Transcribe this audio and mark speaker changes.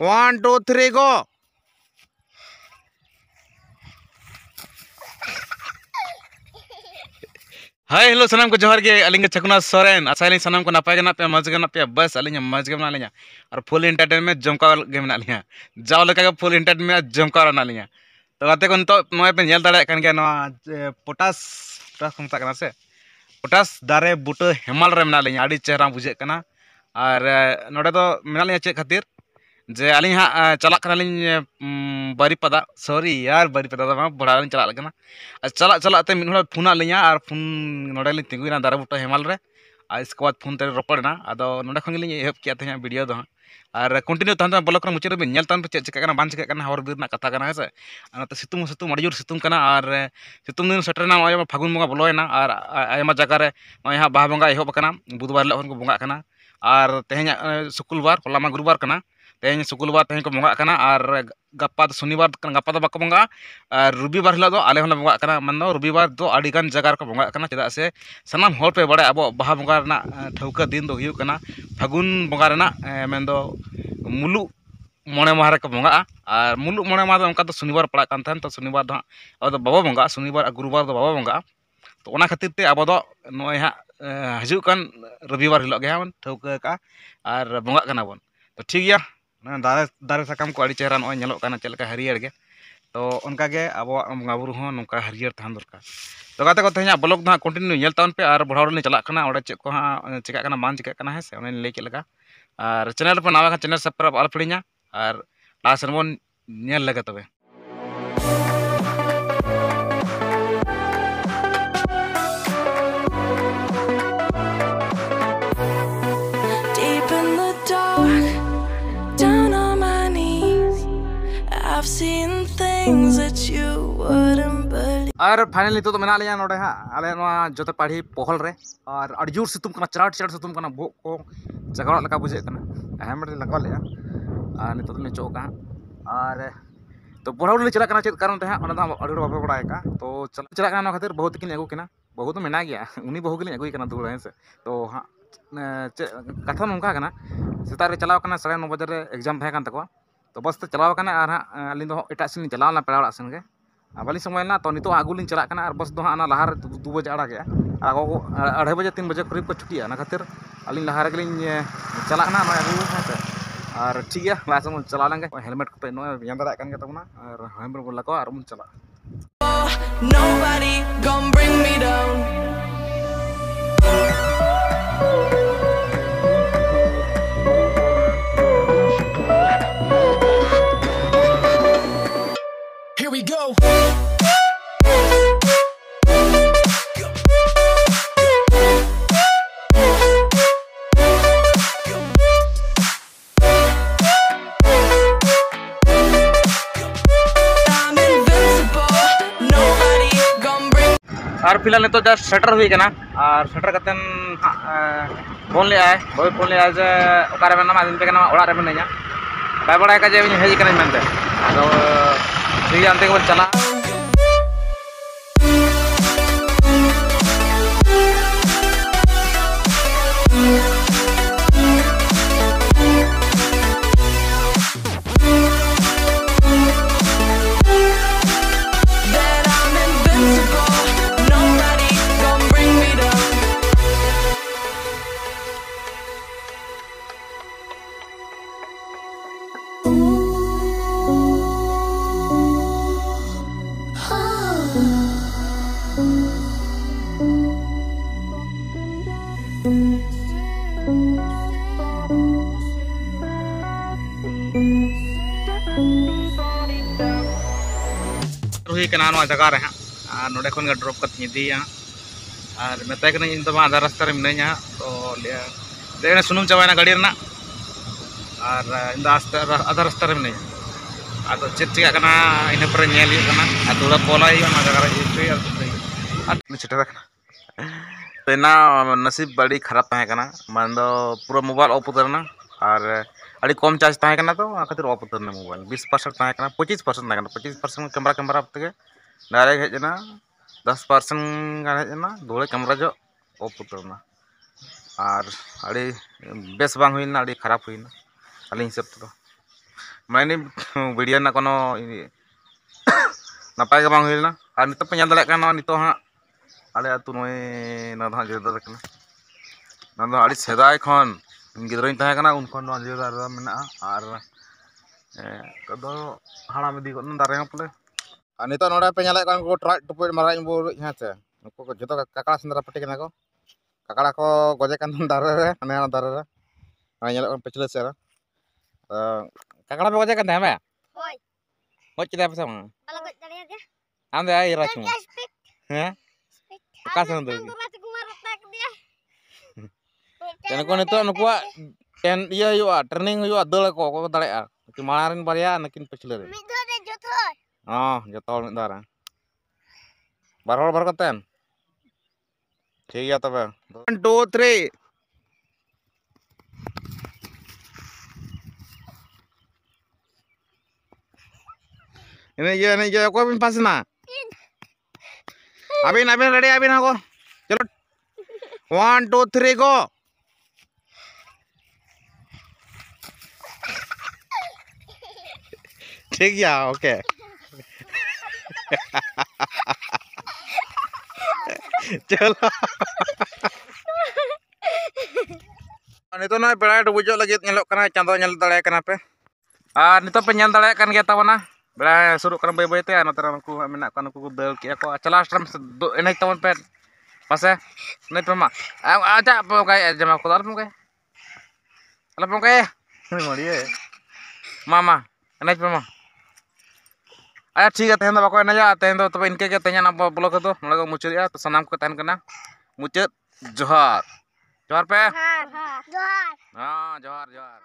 Speaker 1: 1 2 3 गो। Hi hello सनाम को जोहार गे अलिंग छकुना सोरेन आसाइलिंग सनाम को नापाय गना पे मज गना पे बस अलिंग मज गना लिया और फुल एंटरटेनमेंट जमका गे मेना लिया जाव लेका फुल एंटरटेनमेंट जमका रना लिया तो गाते को तो नोय पे नेल दाड़े कान गया नवा पोटास पोटास मता कना से पोटास दारे बुटे हेमाल रे मेना लिया आडी चेहरा बुझे कना और नोडे तो मेना लिया चे खातिर जे अलिंग हा चला कना लिंग बारीपदा सॉरी यार बारीपदा दा बड़ा लिंग चला लगना चला चला ते मिन फोन लिया और फोन नोडे लिंग तिंगुना दारा बुटा हेमाल रे और इसके बाद फोन ते रोपड़ना अदो नोडे खन लिंग एहब किया थे वीडियो दो और कंटिन्यू तहन ब्लॉक मुचाद में नेल तहन पे चे चिका बान चिका हर बीर कथा कना है से सितुंग सितुंग अड़ी जोर सितुंग कना और सितुंग दिन सेटरना फागुन बंगा बोलोयना और आयमा जगह रे नय बाहा बंगा एहब कना बुधवार हिलोग को बंगा कना और तेहें शुक्रवार होला मा गुरुवार कना तेहें शुक्रवार तेहें को बंगा कना और गप्पा शनिवार गप्पा दो बाको बंगा और रविवार हिलोग दो आले होले बंगा कना मन दो रविवार दो आड़ीगान जगह को बंगा कना चेदा से सनाम हर पे बड़ा अब बाहा बंगा रना ठौका दिन दो हुयुग कना फागुन बंगा रना मेन दो मुलुग मोणे माह को बंगा और मुलुग मोणे माह दो शनिवार पड़ा कान तो शनिवार दो अब बाबा बंगा शनिवार गुरुवार दो बाबा बंगा तो ओना खातिर ते अब दो नय हा हजु कान रविवार हिलोग गे हा ठौका का और बंगा कना बन तो ठीक गया दारे दारे साकाम को अड़ी चेहरा नय नेलोग काना चेलका हरियर गे तो उनका गे अब बंगा बुरु हो नौका हरियर तहन दरकार तो गाते को तेज ब्लॉग दो कंटिन्यू नेल तावन पे और बढ़ाव चला और चे को हाँ चिका बान चिका है से लई चेद लगा और चैनल पर नवा चैनल सब्सक्राइब आल पड़ीना और लास्ट बन नेल लगे तबे
Speaker 2: I've seen things that you wouldn't believe.
Speaker 1: और फाइनली तो मेना लिया नोडे हाँ आले नोआ जोते पाड़ी पोहल रे और अड़ी जोर सितुम कना चराट चराट सितुम कना भोग को जगड़ा लगा बुझे कना हेलमेट लगा लिया और नितो तो चोका और तो बढ़ाव ले चला कना चेत कारण ते हाँ ओना दा अड़ी बाबे बड़ा का तो चला कना खातिर बहुत किन अगु किना बहुत तो मेना गया उनी बहु के अगुई कना दूर है से तो हाँ कथा नोंका कना सेता रे चलाव कना 9:30 बजे रे एग्जाम थे कान तको तो बस ते चलाव कना और हाँ अली दो एटा सिन चलावना पेड़ा ओड़ा सन गे बाली समयना तो नितो आगू लिंग चला कना और बस दो हाँ लहार 2 बजे आड़ा गया आगो 2:30 बजे 3 बजे करीब को छुट्टिया ना खातिर अली लहार के लिंग चला ना आगू है और ठीक है लास्ट में चला लेंगे हेलमेट को पे नो यान दादा कान के तबना और हेलमेट बोला को और mun चला
Speaker 2: Nobody gonna bring me down. Here we go.
Speaker 1: और फिलहाल तो जस्ट सेटर हुई कना और सेटर कतन फोन ले आए भाई फोन ले आए जे ओकारे में नामा दिन पे कना ओड़ा रे मिनया बाय बड़ा का जे हेज कना मेनते तो ठीक अंते को चला हुई कना नवा जगह रे हां नोडे खन गा ड्रॉप कत निदिया और मेताय कना इन तो आधा रास्ता रे मिनया तो ले सुनुम चाबायना गाड़ी रना और इन आधा रास्ता रे मिनया आदो चेक चिका कना इन पर नेल ही कना आ थोड़ा पोला ही ना जगह रे और चिटा कना तो ना नसीब बड़ी खराब तहे कना मान दो पूरा मोबाइल ऑफ उतरना और अड़ी कम चार्ज तहे कना तो खातिर ऑफ उतरना मोबाइल 20% तहे कना 25% तहे कना 25% कैमरा तक डायरेक्ट हेजना 10% गान हेजना धोड़े कैमरा जो ऑफ उतरना और अड़ी बेस बांग हुईना अड़ी खराब हुईना अली हिसाब तो Main ini video nak kono ini napai ke bang hilna. Ani tu penyandal kan ni tu ha. Ale atu noy na dha jeda kan. Na do ali sedai khon gidroin tahe kana un khon jeda mena ar kado haram di kon dare pole. Ani to nora penyala kan ko trak tupu marai bu hase. Nuku ko joto kakala sendara peti kana ko. Kakala ko gojekan dare re ane dare re. Ani nyala kan pechle sera. Kakala pe gojekan teh me?
Speaker 3: Hoy,
Speaker 1: Hoj kita apa sama?
Speaker 3: kalau gak cari aja.
Speaker 1: Ande ai rachu.
Speaker 3: Speak,
Speaker 1: Heh?
Speaker 3: speak.
Speaker 1: Kasan tu.
Speaker 3: Mati kumarat tak dia.
Speaker 1: Dan ko nito nuku ten iya yu training yu adol ko dale a. Kemarin barya nakin pechle re.
Speaker 3: Mid ada joto.
Speaker 1: Oh, jotol mid dara. Barhol bar katen. ठीक है तब 1 2 3 ini ya ko bin pasna abin ready abin ako chalo 1 2 3 go ठीक है okay चलो nito na bela dubujo lagi nyelok kana cando nyel dale kana pe nito penyal dale kan kita wana bela suruh kana bay bay te anotara ku menak kana ku del ki ako acala stram enak tawon pe pase nai pema aja po kay jama ko dar mo kay ala po kay mori mama enak pema aya ठीक है तेहन बको एना तेहन तो तबे इनके के तेहन ना ब्लॉग तो लगा मुचरिया तो सनाम को तहन कना मुचत जोहार जोहार पे
Speaker 3: Johar.
Speaker 1: हां जोहार जोहार